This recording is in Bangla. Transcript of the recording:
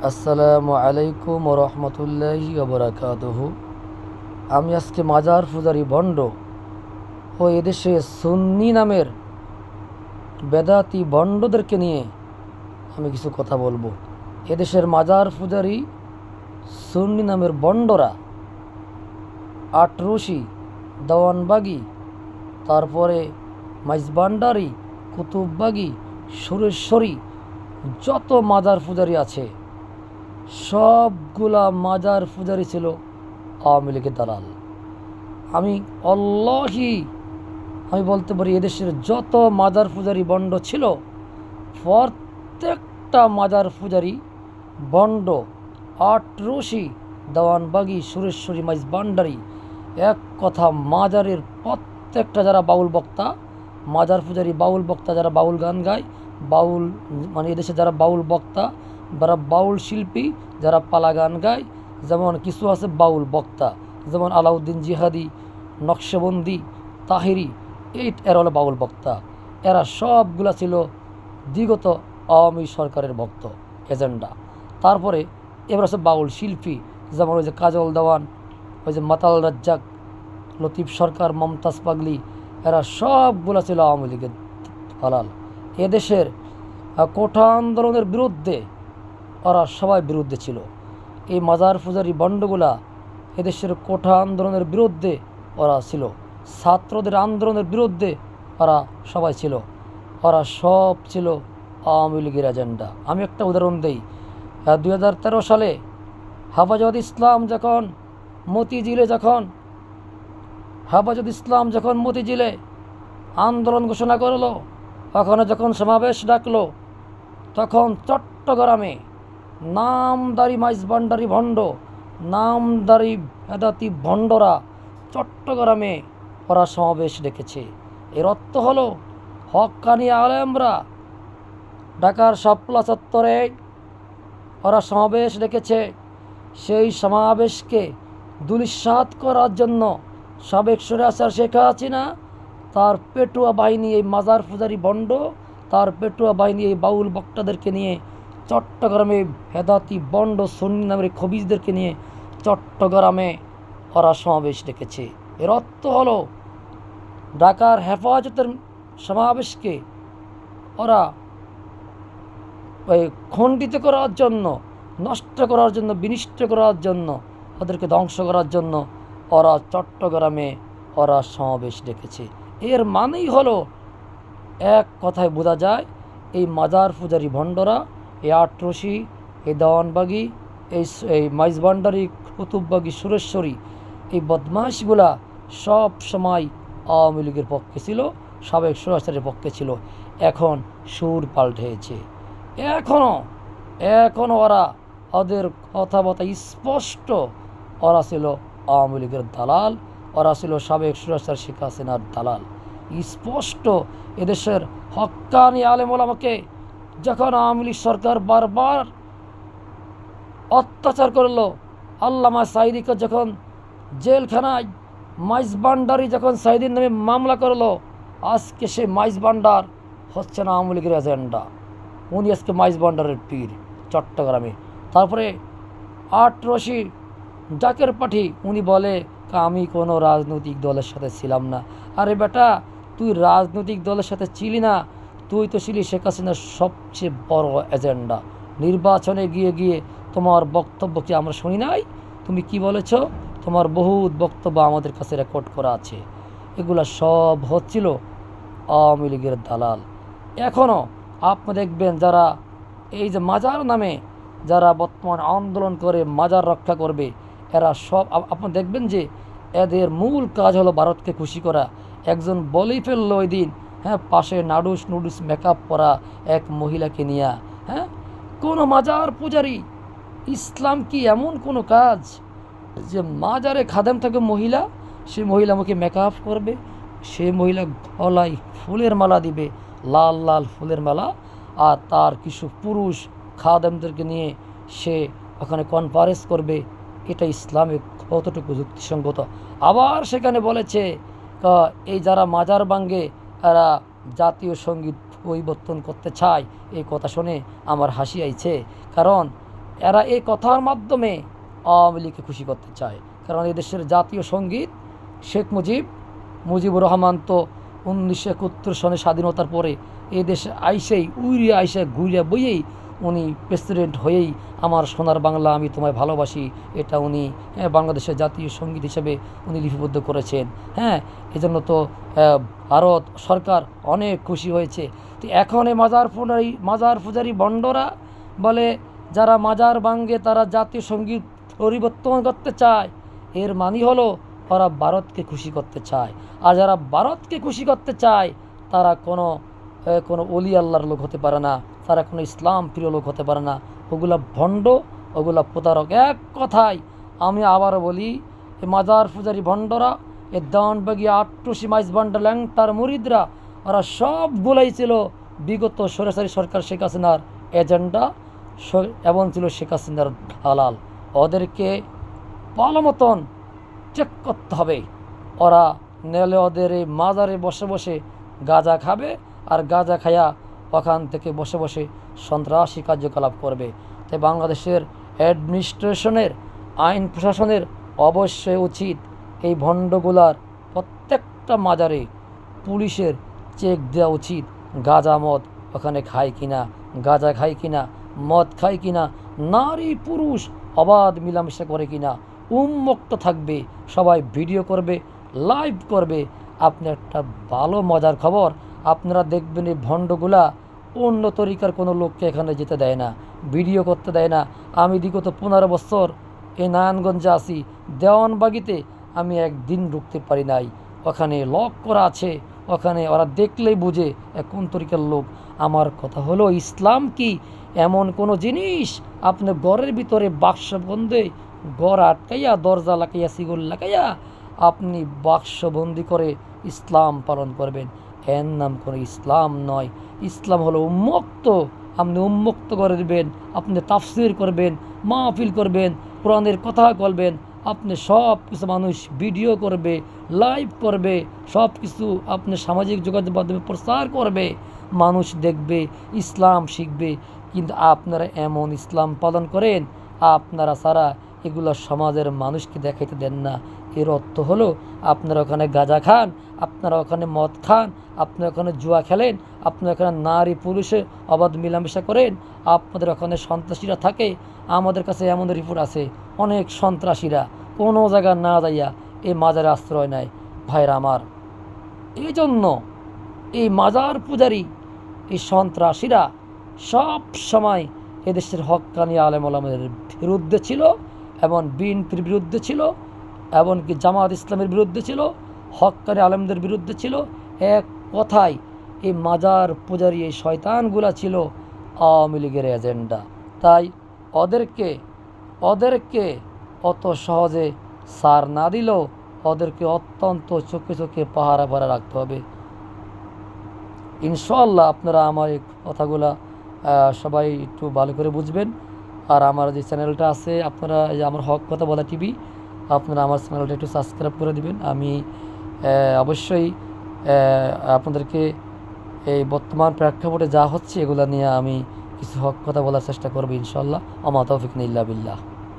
আসসালামু আলাইকুম রহমতুল্লাহি ওবরাকাতুহু। আমি আজকে মাজার পূজারি ভণ্ড ও এদেশে সুন্নি নামের বেদাতি ভণ্ডদেরকে নিয়ে আমি কিছু কথা বলবো। এদেশের মাজার পূজারি সুন্নি নামের ভণ্ডরা আটরশি, দেওয়ানবাগি, তারপরে মাইজভান্ডারি, কুতুববাগি, সুরেশ্বরী, যত মাজার পূজারি আছে সবগুলা মাজার পূজারি ছিল আওয়ামী লীগের দালাল। আমি আমি বলতে পারি এদেশের যত মাজার পূজারি বন্ড ছিল প্রত্যেকটা মাজার পূজারি বন্ড, আটরশি, দেওয়ানবাগি, সুরেশ্বরী, মাইজভান্ডারি, এক কথা মাজারের প্রত্যেকটা যারা বাউল বক্তা, মাজার পূজারি বাউল বক্তা যারা বাউল গান গায়, বাউল মানে এদেশে যারা বাউল বক্তা, যারা বাউল শিল্পী, যারা পালা গান গায়, যেমন কিছু আছে বাউল বক্তা, যেমন আলাউদ্দিন জিহাদি, নকশবন্দি, তাহিরি, এরা হলো বাউল বক্তা। এরা সবগুলা ছিল বিগত আওয়ামী সরকারের ভক্ত এজেন্ডা। তারপরে এবার আছে বাউল শিল্পী, যেমন ওই যে কাজল দেওয়ান, ওই যে মাতাল রাজ্জাক, লতিফ সরকার, মমতাজ পাগলি, এরা সবগুলা ছিল আওয়ামী লীগের দালাল। এদেশের কোঠা আন্দোলনের বিরুদ্ধে ওরা সবাই বিরুদ্ধে ছিল। এই মাজার পূজারি বন্ডগুলা এদেশের কোঠা আন্দোলনের বিরুদ্ধে ওরা ছিল, ছাত্রদের আন্দোলনের বিরুদ্ধে ওরা সবাই ছিল। ওরা সব ছিল আওয়ামী লীগের এজেন্ডা। আমি একটা উদাহরণ দিই। 2013 সালে হেফাজত ইসলাম যখন মতিঝিলে আন্দোলন ঘোষণা করলো, ওখানে যখন সমাবেশ ডাকলো, তখন চট্টগ্রামে নামদারি মাইজভান্ডারি ভণ্ড, নামদারি বেদাতি ভণ্ডরা চট্টগ্রামে ওরা সমাবেশ ডেকেছে। এর অর্থ হলো হক্কানি আলেমরা ঢাকার শাপলা চত্বরে ওরা সমাবেশ ডেকেছে। সেই সমাবেশকে দুলিশ্বাত করার জন্য সাবেক স্বৈরাচার শেখ হাসিনা তার পেটুয়া বাহিনী, এই মাজার পূজারি ভণ্ড, তার পেটুয়া বাহিনী এই বাউল বক্তাদেরকে নিয়ে চট্টগ্রামে বেদাতি ভণ্ড সুন্নি নামের খবিজদেরকে নিয়ে চট্টগ্রামে ওরা সমাবেশ ডেকেছে। এর অর্থ হলো ঢাকার হেফাজতের সমাবেশকে ওরা খণ্ডিত করার জন্য, নষ্ট করার জন্য, বিনষ্ট করার জন্য, ওদেরকে ধ্বংস করার জন্য ওরা চট্টগ্রামে ওরা সমাবেশ ডেকেছে। এর মানেই হলো, এক কথায় বোঝা যায় এই মাজার পূজারি ভণ্ডরা, এই আটরশি, এই দেওয়ানবাগি, এই মাইজভান্ডারি, কুতুববাগি, সুরেশ্বরী, এই বদমাশগুলা সব সময় আওয়ামী লীগের পক্ষে ছিল, সাবেক স্বৈরাচারের পক্ষে ছিল। এখন সুর পাল্টেছে। এখনও ওরা, ওদের কথাবার্তা স্পষ্ট, ওরা ছিল আওয়ামী লীগের দালাল, ওরা ছিল সাবেক স্বৈরাচার শেখ হাসিনার দালাল। স্পষ্ট। এদেশের হক্কানি আলেম ওলামাকে যখন আওয়ামী লীগ সরকার বারবার অত্যাচার করলো, আল্লামা সাঈদীকে যখন জেলখানায়, মাইজভান্ডারি যখন সাঈদীর নামে মামলা করলো, আজকে সে মাইজভান্ডার হচ্ছে না আওয়ামী লীগের এজেন্ডা। উনি আজকে মাইজভান্ডারের পীর চট্টগ্রামে। তারপরে আটরশি জাকের পাঠি, উনি বলে আমি কোনো রাজনৈতিক দলের সাথে ছিলাম না। আরে বেটা, তুই রাজনৈতিক দলের সাথে ছিলি না, তুই তো ছিলি শেখ হাসিনার সবচেয়ে বড় এজেন্ডা। নির্বাচনে গিয়ে গিয়ে তোমার বক্তব্য কি আমরা শুনি নাই? তুমি কি বলেছ? তোমার বহুত বক্তব্য আমাদের কাছে রেকর্ড করা আছে। এগুলা সব হচ্ছিল আওয়ামী লীগের দালাল। এখনও আপনি দেখবেন যারা এই যে মাজার নামে যারা বর্তমান আন্দোলন করে মাজার রক্ষা করবে, এরা সব আপনি দেখবেন যে এদের মূল কাজ হলো ভারতকে খুশি করা। একজন বলেই ফেললো ওই দিন, পাশে নুডুস মেকআপ করা এক মহিলাকে নিয়ে। কোনো মাজার পূজারি, ইসলাম কি এমন কোনো কাজ যে মাজারে খাদেম থাকে মহিলা, সে মহিলা মুখে মেকআপ করবে, সে মহিলা গলায় ফুলের মালা দিবে, লাল লাল ফুলের মালা, আর তার কিছু পুরুষ খাদেমদেরকে নিয়ে সে ওখানে কনফারেন্স করবে? এটা ইসলামে কতটুকু যুক্তিসঙ্গত? আবার সেখানে বলেছে এই যারা মাজার ভাঙ্গে এরা জাতীয় সঙ্গীত পরিবর্তন করতে চায়। এই কথা শুনে আমার হাসি আইছে, কারণ এরা এই কথার মাধ্যমে আওয়ামী লীগকে খুশি করতে চায়। কারণ এই দেশের জাতীয় সঙ্গীত শেখ মুজিবুর রহমান তো 1971 সনে স্বাধীনতার পরে এই দেশে আইসে ঘুরিয়া বইয়েই উনি প্রেসিডেন্ট হয়েই আমার সোনার বাংলা আমি তোমায় ভালোবাসি এটা উনি বাংলাদেশের জাতীয় সঙ্গীত হিসেবে উনি লিপিবদ্ধ করেছেন। এজন্য তো ভারত সরকার অনেক খুশি হয়েছে। তো এখন এই মাজার পূজারি বন্ডরা বলে যারা মাজার ভাঙ্গে তারা জাতীয় সঙ্গীত পরিবর্তন করতে চায়, এর মানে হলো ওরা ভারতকে খুশি করতে চায়। আর যারা ভারতকে খুশি করতে চায় তারা কোনো অলি আল্লাহর লোক হতে পারে না, তারা কোনো ইসলাম প্রিয় লোক হতে পারে না, ওগুলা ভণ্ড, ওগুলা প্রতারক। এক কথায় আমি আবারও বলি, এই মাজার পূজারি ভণ্ডরা, এই দেওয়ানবাগী আট্টুসি মাইজবান্ডা ল্যাংটার মুরিদরা, ওরা সবগুলাই ছিল বিগত সরাসরি সরকার শেখ হাসিনার এজেন্ডা এবং ছিল শেখ হাসিনার দালাল। ওদেরকে ভালো মতন চেক করতে হবে। ওরা নেলে ওদের এই মাজারে বসে বসে গাঁজা খাবে, আর গাঁজা খায়া ওখান থেকে বসে বসে সন্ত্রাসী কার্যকলাপ করবে। তাই বাংলাদেশের অ্যাডমিনিস্ট্রেশনের, আইন প্রশাসনের অবশ্যই উচিত এই ভণ্ডগুলার প্রত্যেকটা মাজারে পুলিশের চেক দেওয়া উচিত, গাঁজা মদ ওখানে খায় কিনা, গাঁজা খায় কিনা, মদ খায় কিনা, নারী পুরুষ অবাধ মিলামেশা করে কিনা, উন্মুক্ত থাকবে, সবাই ভিডিও করবে, লাইভ করবে। আপনি একটা ভালো মজার খবর, আপনারা দেখবেন এই ভণ্ডগুলা অন্য তরিকার কোনো লোককে এখানে যেতে দেয় না, ভিডিও করতে দেয় না। আমি বিগত 15 বছর এই নারায়ণগঞ্জে আছি, দেওয়ানবাগিতে আমি একদিন ঢুকতে পারি নাই, ওখানে লক করা আছে, ওখানে ওরা দেখলেই বুঝে কোন তরিকার লোক। আমার কথা হলো, ইসলাম কি এমন কোনো জিনিস আপনি ঘরের ভিতরে বাক্সবন্দে ঘর আটকাইয়া, দরজা লাগাইয়া, সিগল লাগাইয়া আপনি বাক্সবন্দি করে ইসলাম পালন করবেন? এর নাম কোনো ইসলাম নয়। ইসলাম হলো উন্মুক্ত। আপনি উন্মুক্ত করে দেবেন, আপনি তাফসির করবেন, মাহফিল করবেন, কোরআনের কথা বলবেন, আপনি সব কিছু মানুষ ভিডিও করবে, লাইভ করবে, সব কিছু আপনি সামাজিক যোগাযোগ মাধ্যমে প্রচার করবে, মানুষ দেখবে, ইসলাম শিখবে। কিন্তু আপনারা এমন ইসলাম পালন করেন, আপনারা সারা এগুলো সমাজের মানুষকে দেখাইতে দেন না। এর অর্থ হলো আপনারা ওখানে গাঁজা খান, আপনারা ওখানে মদ খান, আপনারা ওখানে জুয়া খেলেন, আপনারা ওখানে নারী পুরুষে অবাধ মিলামেশা করেন, আপনাদের ওখানে সন্ত্রাসীরা থাকে। আমাদের কাছে এমন রিপোর্ট আছে, অনেক সন্ত্রাসীরা কোনো জায়গা না যাইয়া এই মাজারে আশ্রয় নেয়। ভাইরা আমার, এই জন্য এই মাজার পূজারী এই সন্ত্রাসীরা সব সময় এদেশের হক্কানি আলেম ওলামাদের বিরুদ্ধে ছিল, এবং বিএনপির বিরুদ্ধে ছিল, এমনকি জামাত ইসলামের বিরুদ্ধে ছিল, হক্কানি আলেমদের বিরুদ্ধে ছিল। এক কথায় এই মাজার পূজারী এই শয়তানগুলা ছিল আওয়ামী লীগের এজেন্ডা। তাই ওদেরকে অত সহজে সার না দিলেও ওদেরকে অত্যন্ত চোখে চোখে পাহারা রাখতে হবে। ইনশাআল্লাহ আপনারা আমার এই কথাগুলা সবাই একটু ভালো করে বুঝবেন। আর আমার যে চ্যানেলটা আছে, আপনারা এই আমার হক কথা বলা টিভি, আপনারা আমার চ্যানেলটা একটু সাবস্ক্রাইব করে দিবেন। আমি অবশ্যই আপনাদেরকে এই বর্তমান প্রেক্ষাপটে যা হচ্ছে এগুলো নিয়ে আমি কিছু হক কথা বলার চেষ্টা করব ইনশাআল্লাহ। আমা তৌফিক ইল্লা বিল্লাহ।